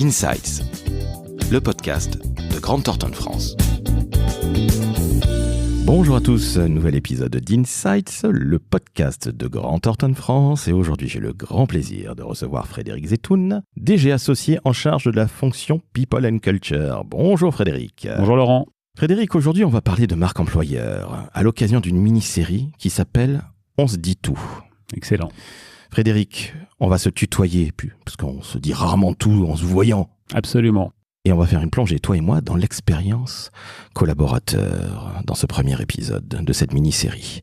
Insights, le podcast de Grant Thornton France. Bonjour à tous, nouvel épisode d'Insights, le podcast de Grant Thornton France. Et aujourd'hui, j'ai le grand plaisir de recevoir Frédéric Zetoun, DG associé en charge de la fonction People and Culture. Bonjour Frédéric. Bonjour Laurent. Frédéric, aujourd'hui, on va parler de marque employeur à l'occasion d'une mini-série qui s'appelle « On se dit tout ». Excellent. Frédéric, on va se tutoyer, parce qu'on se dit rarement tout en se voyant. Absolument. Et on va faire une plongée, toi et moi, dans l'expérience collaborateur dans ce premier épisode de cette mini-série.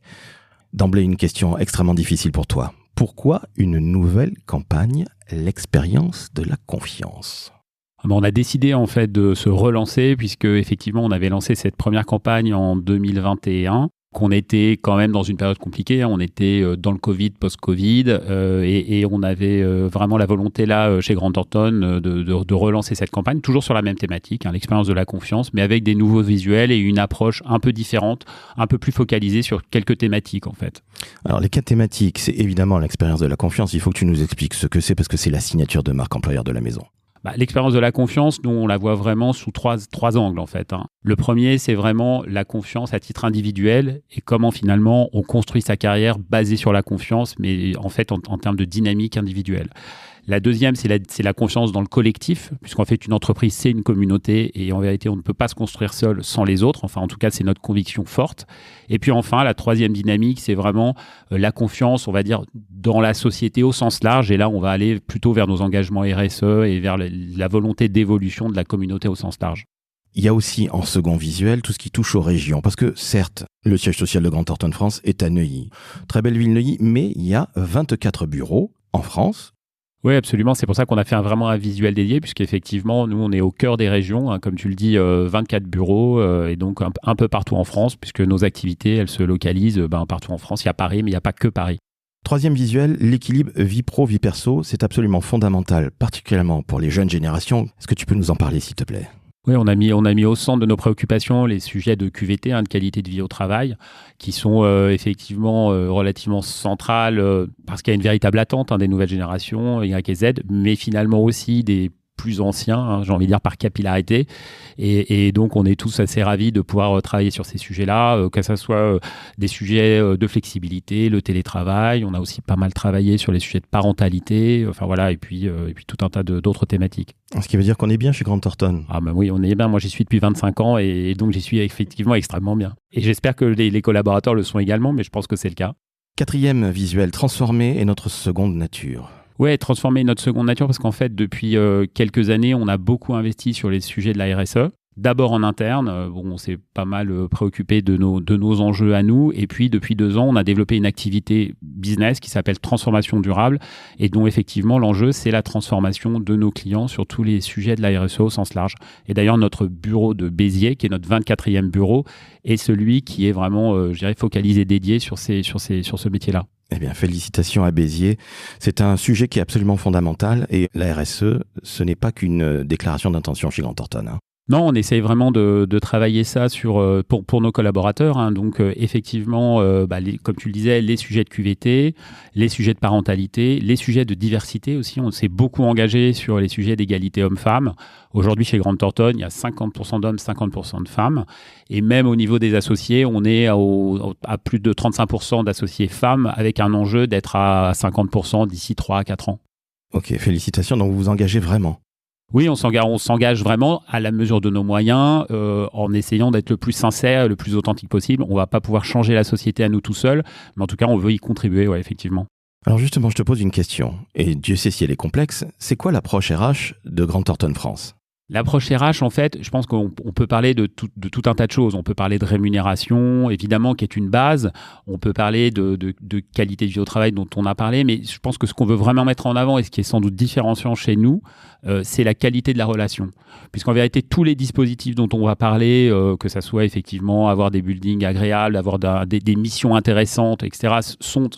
D'emblée, une question extrêmement difficile pour toi. Pourquoi une nouvelle campagne, l'expérience de la confiance ? On a décidé en fait de se relancer puisque effectivement on avait lancé cette première campagne en 2021. Qu'on était quand même dans une période compliquée, on était dans le Covid, post-Covid, et on avait vraiment la volonté là, chez Grant Thornton, de relancer cette campagne, toujours sur la même thématique, l'expérience de la confiance, mais avec des nouveaux visuels et une approche un peu différente, un peu plus focalisée sur quelques thématiques en fait. Alors les 4 thématiques, c'est évidemment l'expérience de la confiance, il faut que tu nous expliques ce que c'est, parce que c'est la signature de marque employeur de la maison. L'expérience de la confiance, nous, on la voit vraiment sous trois angles, en fait. Le premier, c'est vraiment la confiance à titre individuel et comment, finalement, on construit sa carrière basée sur la confiance, mais en fait, en termes de dynamique individuelle. La deuxième, c'est la confiance dans le collectif, puisqu'en fait, une entreprise, c'est une communauté et en vérité, on ne peut pas se construire seul sans les autres. Enfin, en tout cas, c'est notre conviction forte. Et puis enfin, la troisième dynamique, c'est vraiment la confiance, on va dire, dans la société au sens large. Et là, on va aller plutôt vers nos engagements RSE et vers la volonté d'évolution de la communauté au sens large. Il y a aussi en second visuel tout ce qui touche aux régions. Parce que certes, le siège social de Grant Thornton France est à Neuilly. Très belle ville Neuilly, mais il y a 24 bureaux en France. Oui, absolument. C'est pour ça qu'on a fait vraiment un visuel dédié, puisqu'effectivement, nous, on est au cœur des régions, comme tu le dis, 24 bureaux, et donc un peu partout en France, puisque nos activités, elles se localisent partout en France. Il y a Paris, mais il n'y a pas que Paris. Troisième visuel, l'équilibre vie pro, vie perso, c'est absolument fondamental, particulièrement pour les jeunes générations. Est-ce que tu peux nous en parler, s'il te plaît ? Oui, on a mis au centre de nos préoccupations les sujets de QVT, de qualité de vie au travail, qui sont effectivement relativement centrales parce qu'il y a une véritable attente des nouvelles générations, Y et Z, mais finalement aussi des plus anciens, j'ai envie de dire par capillarité. Et donc, on est tous assez ravis de pouvoir travailler sur ces sujets-là, que ce soit des sujets de flexibilité, le télétravail. On a aussi pas mal travaillé sur les sujets de parentalité, et puis tout un tas d'autres thématiques. Ce qui veut dire qu'on est bien chez Grant Thornton. Oui, on est bien. Moi, j'y suis depuis 25 ans et donc j'y suis effectivement extrêmement bien. Et j'espère que les collaborateurs le sont également, mais je pense que c'est le cas. Quatrième visuel, transformer est notre seconde nature. Oui, transformer notre seconde nature parce qu'en fait, depuis quelques années, on a beaucoup investi sur les sujets de la RSE. D'abord en interne, on s'est pas mal préoccupé de nos enjeux à nous. Et puis, depuis 2 ans, on a développé une activité business qui s'appelle Transformation Durable et dont effectivement, l'enjeu, c'est la transformation de nos clients sur tous les sujets de la RSE au sens large. Et d'ailleurs, notre bureau de Béziers, qui est notre 24e bureau, est celui qui est vraiment, focalisé, dédié sur ce métier-là. Eh bien, félicitations à Béziers. C'est un sujet qui est absolument fondamental et la RSE, ce n'est pas qu'une déclaration d'intention chez Grant Thornton. Non, on essaye vraiment de travailler ça pour nos collaborateurs. Donc, effectivement, comme tu le disais, les sujets de QVT, les sujets de parentalité, les sujets de diversité aussi. On s'est beaucoup engagé sur les sujets d'égalité hommes-femmes. Aujourd'hui, chez Grant Thornton, il y a 50% d'hommes, 50% de femmes. Et même au niveau des associés, on est à plus de 35% d'associés femmes avec un enjeu d'être à 50% d'ici 3 à 4 ans. Ok, félicitations. Donc, vous vous engagez vraiment ? Oui, on s'engage vraiment à la mesure de nos moyens, en essayant d'être le plus sincère, le plus authentique possible. On ne va pas pouvoir changer la société à nous tout seuls, mais en tout cas, on veut y contribuer, effectivement. Alors justement, je te pose une question, et Dieu sait si elle est complexe. C'est quoi l'approche RH de Grant Thornton France ? L'approche RH, en fait, je pense qu'on peut parler de tout un tas de choses. On peut parler de rémunération, évidemment, qui est une base. On peut parler de qualité de vie au travail dont on a parlé. Mais je pense que ce qu'on veut vraiment mettre en avant et ce qui est sans doute différenciant chez nous, c'est la qualité de la relation. Puisqu'en vérité, tous les dispositifs dont on va parler, que ça soit effectivement avoir des buildings agréables, avoir des missions intéressantes, etc., sont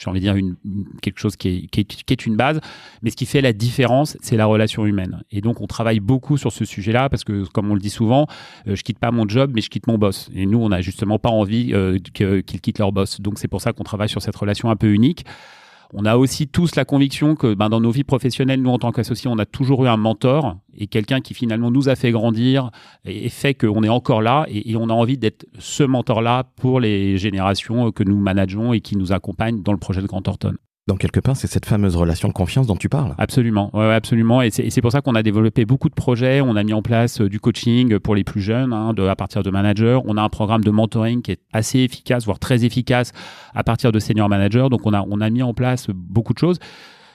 j'ai envie de dire quelque chose qui est une base, mais ce qui fait la différence, c'est la relation humaine. Et donc, on travaille beaucoup sur ce sujet-là parce que, comme on le dit souvent, je quitte pas mon job, mais je quitte mon boss. Et nous, on n'a justement pas envie qu'ils quittent leur boss. Donc, c'est pour ça qu'on travaille sur cette relation un peu unique. On a aussi tous la conviction que dans nos vies professionnelles, nous en tant qu'associés, on a toujours eu un mentor et quelqu'un qui finalement nous a fait grandir et fait qu'on est encore là et on a envie d'être ce mentor-là pour les générations que nous manageons et qui nous accompagnent dans le projet de Grant Thornton. Donc, quelque part, c'est cette fameuse relation de confiance dont tu parles. Absolument, ouais, absolument. Et c'est pour ça qu'on a développé beaucoup de projets. On a mis en place du coaching pour les plus jeunes, à partir de managers. On a un programme de mentoring qui est assez efficace, voire très efficace, à partir de senior managers. Donc, on a mis en place beaucoup de choses.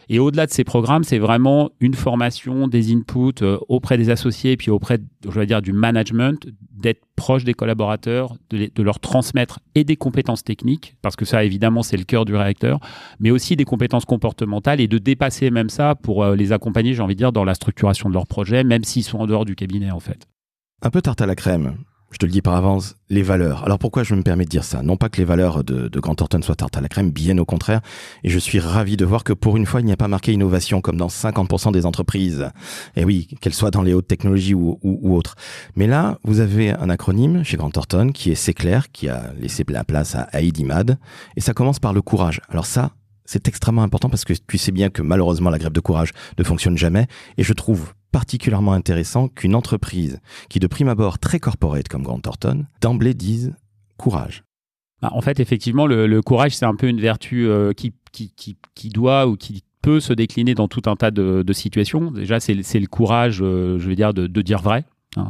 Et au-delà de ces programmes, c'est vraiment une formation, des inputs auprès des associés et puis auprès, du management, d'être proche des collaborateurs, de leur transmettre et des compétences techniques, parce que ça, évidemment, c'est le cœur du réacteur, mais aussi des compétences comportementales et de dépasser même ça pour les accompagner, dans la structuration de leurs projets, même s'ils sont en dehors du cabinet, en fait. Un peu tarte à la crème. Je te le dis par avance, les valeurs. Alors pourquoi je me permets de dire ça? Non pas que les valeurs de Grant Thornton soient tarte à la crème, bien au contraire. Et je suis ravi de voir que pour une fois, il n'y a pas marqué innovation comme dans 50% des entreprises. Et oui, qu'elles soient dans les hautes technologies ou autres. Mais là, vous avez un acronyme chez Grant Thornton qui est C-Clair, qui a laissé la place à AIDIMAD. Et ça commence par le courage. Alors ça, c'est extrêmement important parce que tu sais bien que malheureusement, la grève de courage ne fonctionne jamais. Et je trouve particulièrement intéressant qu'une entreprise qui de prime abord très corporate comme Grant Thornton, d'emblée dise courage. En fait, effectivement, le courage, c'est un peu une vertu qui doit ou qui peut se décliner dans tout un tas de situations. Déjà, c'est le courage, de dire vrai.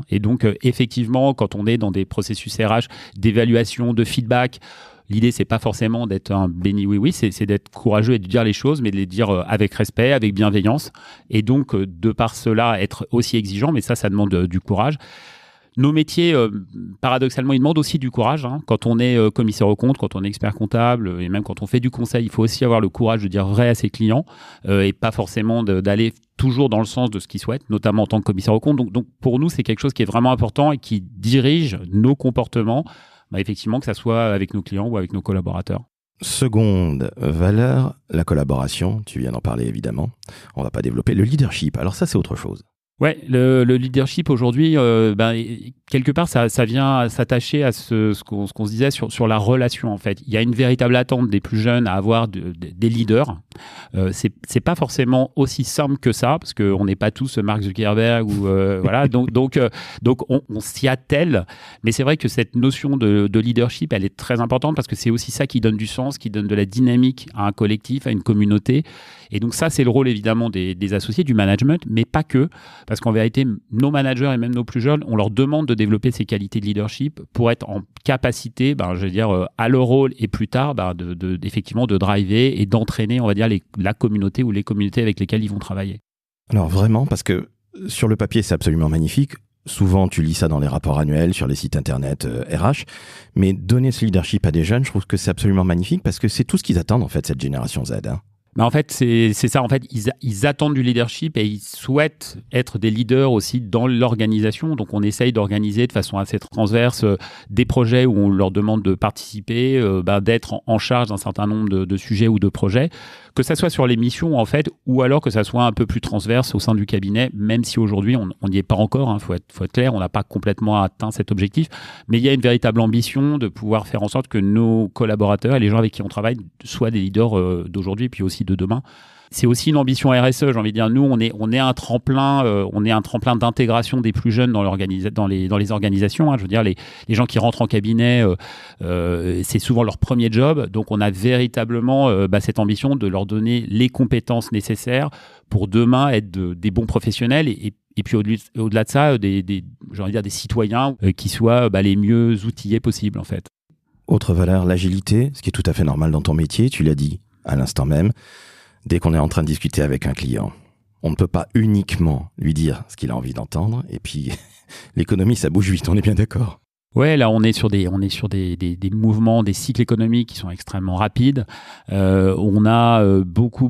Et donc, effectivement, quand on est dans des processus RH d'évaluation, de feedback, l'idée, c'est pas forcément d'être un béni oui-oui, c'est d'être courageux et de dire les choses, mais de les dire avec respect, avec bienveillance. Et donc, de par cela, être aussi exigeant, mais ça demande du courage. Nos métiers, paradoxalement, ils demandent aussi du courage. Quand on est commissaire aux comptes, quand on est expert comptable, et même quand on fait du conseil, il faut aussi avoir le courage de dire vrai à ses clients et pas forcément d'aller toujours dans le sens de ce qu'ils souhaitent, notamment en tant que commissaire aux comptes. Donc, pour nous, c'est quelque chose qui est vraiment important et qui dirige nos comportements, effectivement, que ça soit avec nos clients ou avec nos collaborateurs. Seconde valeur, la collaboration. Tu viens d'en parler, évidemment. On va pas développer. Le leadership, alors ça, c'est autre chose. Ouais, le leadership aujourd'hui, quelque part, ça vient s'attacher à ce qu'on se disait sur la relation, en fait. Il y a une véritable attente des plus jeunes à avoir des leaders. C'est pas forcément aussi simple que ça, parce qu'on n'est pas tous Mark Zuckerberg ou voilà. Donc on s'y attelle. Mais c'est vrai que cette notion de leadership, elle est très importante parce que c'est aussi ça qui donne du sens, qui donne de la dynamique à un collectif, à une communauté. Et donc ça, c'est le rôle évidemment des associés, du management, mais pas que. Parce qu'en vérité, nos managers et même nos plus jeunes, on leur demande de développer ces qualités de leadership pour être en capacité, à leur rôle et plus tard, effectivement, de driver et d'entraîner, on va dire, la communauté ou les communautés avec lesquelles ils vont travailler. Alors vraiment, parce que sur le papier, c'est absolument magnifique. Souvent, tu lis ça dans les rapports annuels, sur les sites internet RH. Mais donner ce leadership à des jeunes, je trouve que c'est absolument magnifique parce que c'est tout ce qu'ils attendent, en fait, cette génération Z. En fait, c'est ça. En fait, ils attendent du leadership et ils souhaitent être des leaders aussi dans l'organisation. Donc, on essaye d'organiser de façon assez transverse des projets où on leur demande de participer, d'être en charge d'un certain nombre de sujets ou de projets, que ça soit sur les missions, en fait, ou alors que ça soit un peu plus transverse au sein du cabinet, même si aujourd'hui, on n'y est pas encore. Faut être clair, on n'a pas complètement atteint cet objectif. Mais il y a une véritable ambition de pouvoir faire en sorte que nos collaborateurs et les gens avec qui on travaille soient des leaders d'aujourd'hui, puis aussi de demain. C'est aussi une ambition RSE, j'ai envie de dire. Nous, on est un tremplin d'intégration des plus jeunes dans les organisations. Je veux dire, les gens qui rentrent en cabinet, c'est souvent leur premier job. Donc, on a véritablement cette ambition de leur donner les compétences nécessaires pour demain être des bons professionnels et puis au-delà de ça, j'ai envie de dire des citoyens qui soient les mieux outillés possibles, en fait. Autre valeur, l'agilité, ce qui est tout à fait normal dans ton métier, tu l'as dit à l'instant même. Dès qu'on est en train de discuter avec un client, on ne peut pas uniquement lui dire ce qu'il a envie d'entendre. Et puis, l'économie, ça bouge vite, on est bien d'accord. Ouais, là on est sur des mouvements, des cycles économiques qui sont extrêmement rapides. On a beaucoup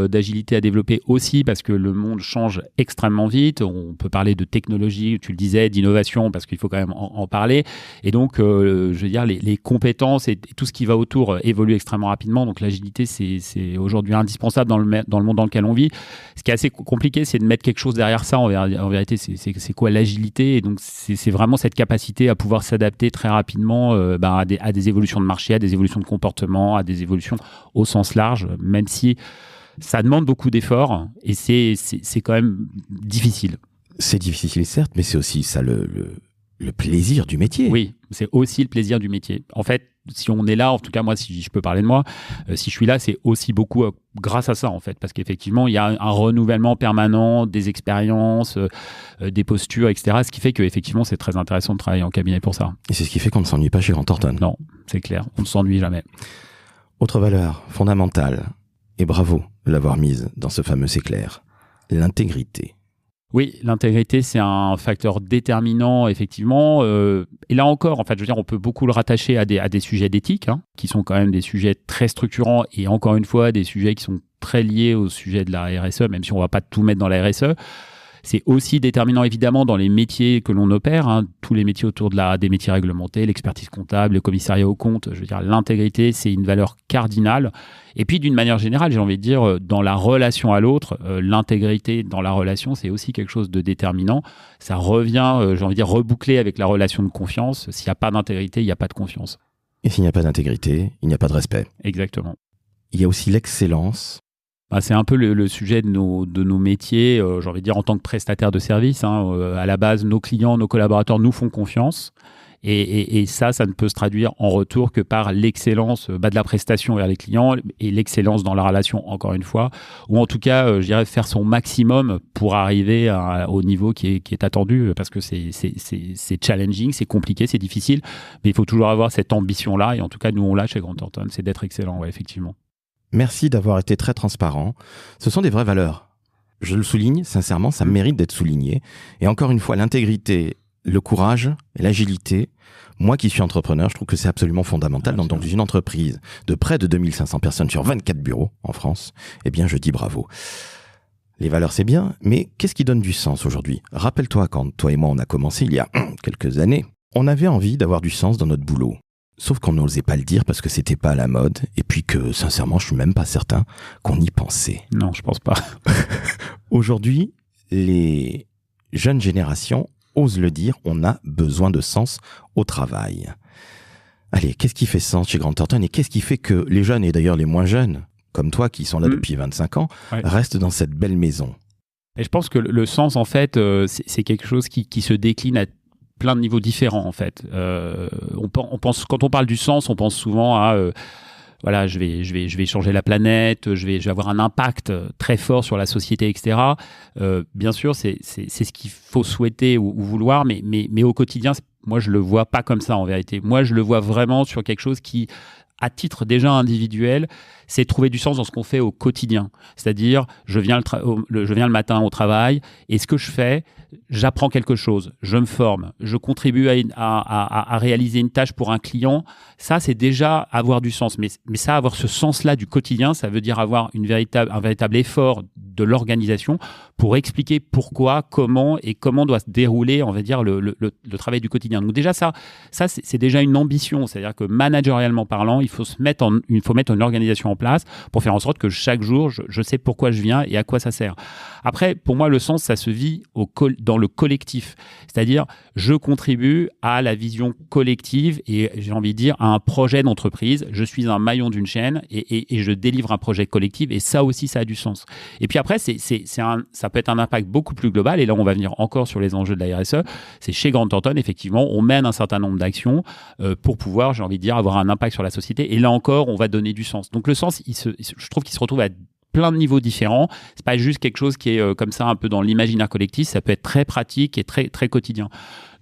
d'agilité à développer aussi parce que le monde change extrêmement vite. On peut parler de technologie, tu le disais, d'innovation parce qu'il faut quand même en parler. Et donc, je veux dire, les compétences et tout ce qui va autour évolue extrêmement rapidement. Donc l'agilité, c'est aujourd'hui indispensable dans le monde dans lequel on vit. Ce qui est assez compliqué, c'est de mettre quelque chose derrière ça. En vérité, c'est quoi l'agilité? Et donc c'est vraiment cette capacité à pouvoir pouvoir s'adapter très rapidement à des évolutions de marché, à des évolutions de comportement, à des évolutions au sens large, même si ça demande beaucoup d'efforts et c'est quand même difficile. C'est difficile, certes, mais c'est aussi ça le plaisir du métier. Oui, c'est aussi le plaisir du métier. En fait, si on est là, en tout cas moi, si je peux parler de moi, si je suis là, c'est aussi beaucoup grâce à ça, en fait, parce qu'effectivement, il y a un renouvellement permanent des expériences, des postures, etc., ce qui fait qu'effectivement, c'est très intéressant de travailler en cabinet pour ça. Et c'est ce qui fait qu'on ne s'ennuie pas chez Grant Thornton. Non, c'est clair, on ne s'ennuie jamais. Autre valeur fondamentale, et bravo de l'avoir mise dans ce fameux éclair, l'intégrité. Oui, l'intégrité, c'est un facteur déterminant, effectivement. Et là encore, en fait, je veux dire, on peut beaucoup le rattacher à des sujets d'éthique, qui sont quand même des sujets très structurants et encore une fois, des sujets qui sont très liés au sujet de la RSE, même si on ne va pas tout mettre dans la RSE. C'est aussi déterminant, évidemment, dans les métiers que l'on opère, tous les métiers autour des métiers réglementés, l'expertise comptable, le commissariat aux comptes. Je veux dire, l'intégrité, c'est une valeur cardinale. Et puis, d'une manière générale, j'ai envie de dire, dans la relation à l'autre, l'intégrité dans la relation, c'est aussi quelque chose de déterminant. Ça revient, j'ai envie de dire, reboucler avec la relation de confiance. S'il n'y a pas d'intégrité, il n'y a pas de confiance. Et s'il n'y a pas d'intégrité, il n'y a pas de respect. Exactement. Il y a aussi l'excellence. C'est un peu le sujet de nos métiers, j'ai envie de dire en tant que prestataire de service. À la base, nos clients, nos collaborateurs nous font confiance. Et ça ne peut se traduire en retour que par l'excellence de la prestation vers les clients et l'excellence dans la relation, encore une fois. Ou en tout cas, je dirais faire son maximum pour arriver au niveau qui est attendu, parce que c'est challenging, c'est compliqué, c'est difficile. Mais il faut toujours avoir cette ambition-là. Et en tout cas, nous, on l'a chez Grant Thornton, c'est d'être excellent, ouais, effectivement. Merci d'avoir été très transparent. Ce sont des vraies valeurs. Je le souligne, sincèrement, ça mérite d'être souligné. Et encore une fois, l'intégrité, le courage et l'agilité, moi qui suis entrepreneur, je trouve que c'est absolument fondamental. Dans une entreprise de près de 2500 personnes sur 24 bureaux en France, eh bien, je dis bravo. Les valeurs, c'est bien, mais qu'est-ce qui donne du sens aujourd'hui ? Rappelle-toi, quand toi et moi, on a commencé il y a quelques années, on avait envie d'avoir du sens dans notre boulot. Sauf qu'on n'osait pas le dire parce que c'était pas à la mode. Et puis que, sincèrement, je suis même pas certain qu'on y pensait. Non, je pense pas. Aujourd'hui, les jeunes générations osent le dire, on a besoin de sens au travail. Allez, qu'est-ce qui fait sens chez Grant Thornton et qu'est-ce qui fait que les jeunes, et d'ailleurs les moins jeunes, comme toi qui sont là depuis 25 ans, restent dans cette belle maison ? Et je pense que le sens, en fait, c'est quelque chose qui se décline à plein de niveaux différents, en fait. On pense, quand on parle du sens, on pense souvent à voilà, je vais changer la planète, je vais avoir un impact très fort sur la société, etc. Bien sûr, c'est ce qu'il faut souhaiter ou vouloir, mais au quotidien, moi, je le vois pas comme ça, en vérité. Moi, je le vois vraiment sur quelque chose qui, à titre déjà individuel, c'est trouver du sens dans ce qu'on fait au quotidien. C'est-à-dire, je viens le matin au travail et ce que je fais, j'apprends quelque chose, je me forme, je contribue à réaliser une tâche pour un client. Ça, c'est déjà avoir du sens. Mais ça, avoir ce sens-là du quotidien, ça veut dire avoir un véritable effort de l'organisation pour expliquer pourquoi, comment doit se dérouler, on va dire, le travail du quotidien. Donc déjà, ça c'est déjà une ambition. C'est-à-dire que managérialement parlant, il faut mettre une organisation en place pour faire en sorte que chaque jour, je sais pourquoi je viens et à quoi ça sert. Après, pour moi, le sens, ça se vit dans le collectif. C'est-à-dire, je contribue à la vision collective et j'ai envie de dire à un projet d'entreprise. Je suis un maillon d'une chaîne et je délivre un projet collectif et ça aussi, ça a du sens. Et puis après, ça peut être un impact beaucoup plus global et là, on va venir encore sur les enjeux de la RSE. C'est chez Grant Thornton, effectivement, on mène un certain nombre d'actions pour pouvoir, j'ai envie de dire, avoir un impact sur la société et là encore, on va donner du sens. Donc le sens, je trouve qu'il se retrouve à plein de niveaux différents. C'est pas juste quelque chose qui est comme ça un peu dans l'imaginaire collectif, ça peut être très pratique et très, très quotidien.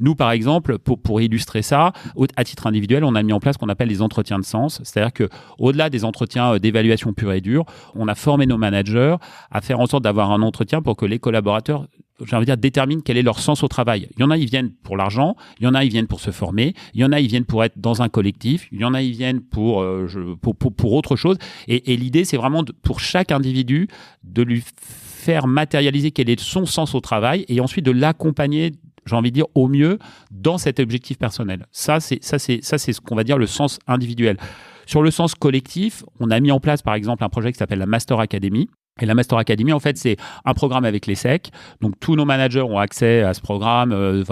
Nous, par exemple, pour illustrer ça, à titre individuel, on a mis en place ce qu'on appelle les entretiens de sens. C'est-à-dire qu'au-delà des entretiens d'évaluation pure et dure, on a formé nos managers à faire en sorte d'avoir un entretien pour que les collaborateurs, j'ai envie de dire, déterminent quel est leur sens au travail. Il y en a, ils viennent pour l'argent, il y en a, ils viennent pour se former, il y en a, ils viennent pour être dans un collectif, il y en a, ils viennent pour autre chose. Et l'idée, c'est vraiment pour chaque individu de lui faire matérialiser quel est son sens au travail et ensuite de l'accompagner, j'ai envie de dire, au mieux dans cet objectif personnel. Ça, c'est ce qu'on va dire le sens individuel. Sur le sens collectif, on a mis en place, par exemple, un projet qui s'appelle la Master Academy, Et la Master Academy, en fait, c'est un programme avec l'ESSEC. Donc, tous nos managers ont accès à ce programme,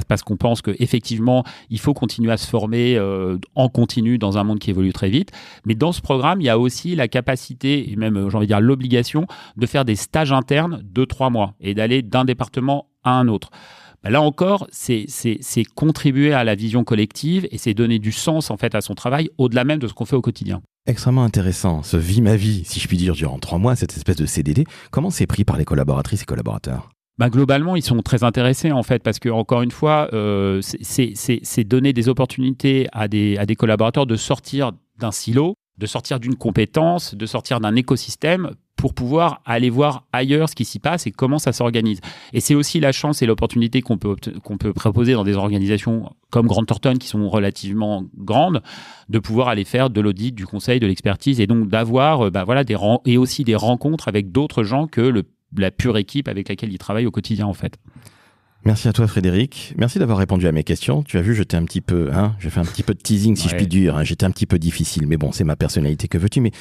parce qu'on pense qu'effectivement, il faut continuer à se former en continu dans un monde qui évolue très vite. Mais dans ce programme, il y a aussi la capacité, et même, j'ai envie de dire, l'obligation de faire des stages internes de 3 mois et d'aller d'un département à un autre. Là encore, c'est contribuer à la vision collective et c'est donner du sens, en fait, à son travail, au-delà même de ce qu'on fait au quotidien. Extrêmement intéressant, ce vie ma vie, si je puis dire, durant 3 mois, cette espèce de CDD. Comment c'est pris par les collaboratrices et collaborateurs ? Globalement, ils sont très intéressés, en fait, parce que, encore une fois, c'est donner des opportunités à des collaborateurs de sortir d'un silo, de sortir d'une compétence, de sortir d'un écosystème pour pouvoir aller voir ailleurs ce qui s'y passe et comment ça s'organise. Et c'est aussi la chance et l'opportunité qu'on peut proposer dans des organisations comme Grant Thornton, qui sont relativement grandes, de pouvoir aller faire de l'audit, du conseil, de l'expertise, et donc d'avoir et aussi des rencontres avec d'autres gens que la pure équipe avec laquelle ils travaillent au quotidien, en fait. Merci à toi, Frédéric. Merci d'avoir répondu à mes questions. Tu as vu, j'ai fait un petit peu de teasing, si je puis dire. J'étais un petit peu difficile, mais bon, c'est ma personnalité, que veux-tu. Mais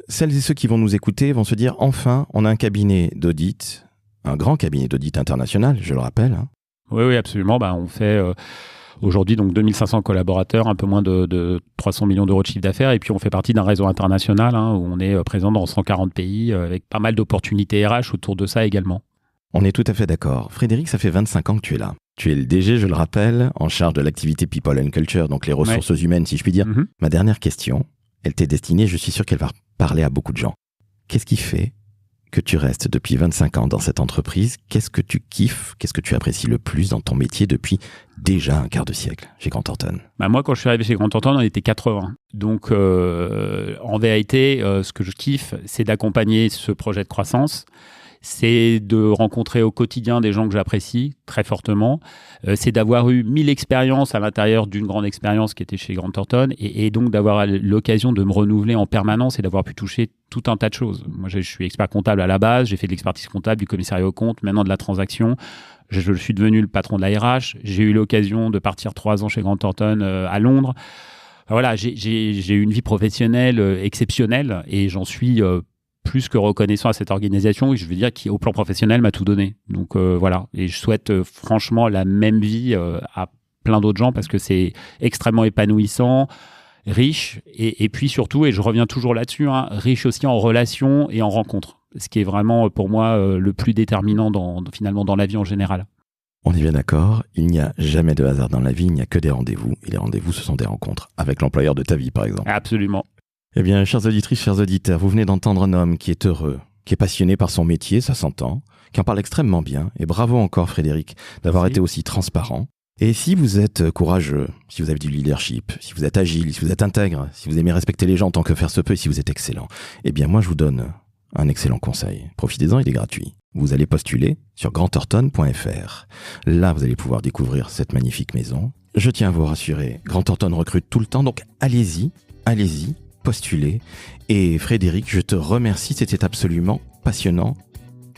celles et ceux qui vont nous écouter vont se dire, enfin, on a un cabinet d'audit, un grand cabinet d'audit international, je le rappelle. Oui, absolument. On fait aujourd'hui donc 2500 collaborateurs, un peu moins de 300 millions d'euros de chiffre d'affaires. Et puis, on fait partie d'un réseau international où on est présent dans 140 pays avec pas mal d'opportunités RH autour de ça également. On est tout à fait d'accord. Frédéric, ça fait 25 ans que tu es là. Tu es le DG, je le rappelle, en charge de l'activité People and Culture, donc les ressources humaines, si je puis dire. Mm-hmm. Ma dernière question, elle t'est destinée, je suis sûr qu'elle va parler à beaucoup de gens. Qu'est-ce qui fait que tu restes depuis 25 ans dans cette entreprise ? Qu'est-ce que tu kiffes ? Qu'est-ce que tu apprécies le plus dans ton métier depuis déjà un quart de siècle chez Grant Thornton ? Moi, quand je suis arrivé chez Grant Thornton, on était 80. Donc, en vérité, ce que je kiffe, c'est d'accompagner ce projet de croissance. C'est de rencontrer au quotidien des gens que j'apprécie très fortement. C'est d'avoir eu 1000 expériences à l'intérieur d'une grande expérience qui était chez Grant Thornton et donc d'avoir l'occasion de me renouveler en permanence et d'avoir pu toucher tout un tas de choses. Moi, je suis expert comptable à la base, j'ai fait de l'expertise comptable, du commissariat aux comptes, maintenant de la transaction. Je suis devenu le patron de la RH. J'ai eu l'occasion de partir 3 ans chez Grant Thornton à Londres. Voilà, j'ai eu une vie professionnelle exceptionnelle et j'en suis plus que reconnaissant à cette organisation, et je veux dire qui, au plan professionnel, m'a tout donné. Donc voilà, et je souhaite franchement la même vie à plein d'autres gens parce que c'est extrêmement épanouissant, riche, et puis surtout, et je reviens toujours là-dessus, riche aussi en relations et en rencontres, ce qui est vraiment pour moi le plus déterminant finalement dans la vie en général. On est bien d'accord, il n'y a jamais de hasard dans la vie, il n'y a que des rendez-vous, et les rendez-vous, ce sont des rencontres avec l'employeur de ta vie, par exemple. Absolument. Eh bien, chères auditrices, chers auditeurs, vous venez d'entendre un homme qui est heureux, qui est passionné par son métier, ça s'entend, qui en parle extrêmement bien. Et bravo encore, Frédéric, d'avoir été aussi transparent. Et si vous êtes courageux, si vous avez du leadership, si vous êtes agile, si vous êtes intègre, si vous aimez respecter les gens en tant que faire se peut, et si vous êtes excellent, eh bien, moi, je vous donne un excellent conseil. Profitez-en, il est gratuit. Vous allez postuler sur grantthornton.fr. Là, vous allez pouvoir découvrir cette magnifique maison. Je tiens à vous rassurer, Grant Thornton recrute tout le temps, donc allez-y, postulez. Et Frédéric, je te remercie, c'était absolument passionnant.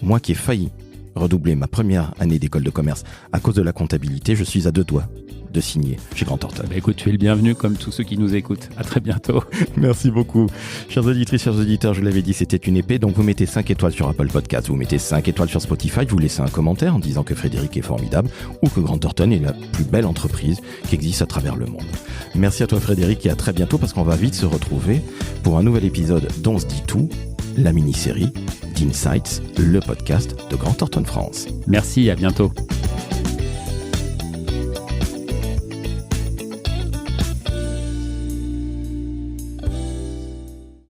Moi qui ai failli redoubler ma première année d'école de commerce à cause de la comptabilité, je suis à 2 doigts de signer chez Grant Thornton. Écoute, tu es le bienvenu comme tous ceux qui nous écoutent. À très bientôt. Merci beaucoup. Chères auditrices, chers auditeurs, je vous l'avais dit, c'était une épée. Donc vous mettez 5 étoiles sur Apple Podcast, vous mettez 5 étoiles sur Spotify, vous laissez un commentaire en disant que Frédéric est formidable ou que Grant Thornton est la plus belle entreprise qui existe à travers le monde. Merci à toi Frédéric et à très bientôt parce qu'on va vite se retrouver pour un nouvel épisode dont on se dit tout, la mini-série d'Insights, le podcast de Grant Thornton France. Merci, à bientôt.